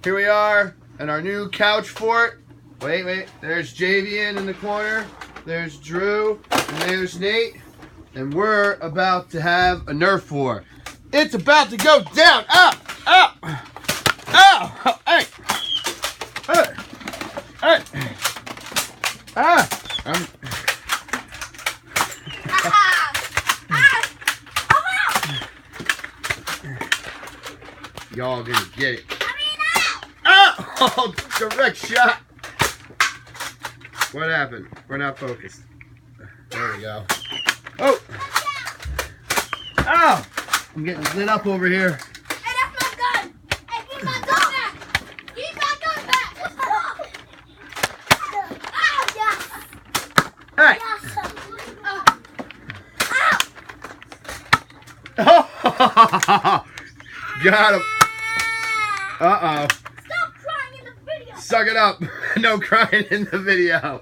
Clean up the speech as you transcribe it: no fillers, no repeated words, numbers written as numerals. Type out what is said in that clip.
Here we are in our new couch fort. Wait. There's Javian in the corner. There's Drew. And there's Nate. And we're about to have a Nerf war. It's about to go down. Up. Hey. Y'all gonna get it. Oh, direct shot. What happened? We're not focused. There we go. Oh! I'm getting lit up over here. Hey, that's my gun! Hey, give my gun back! Give my gun back! Oh, yes! Hey! Yes! Oh! Got him. Uh-oh. Stop crying in the video! Suck it up. No crying in the video.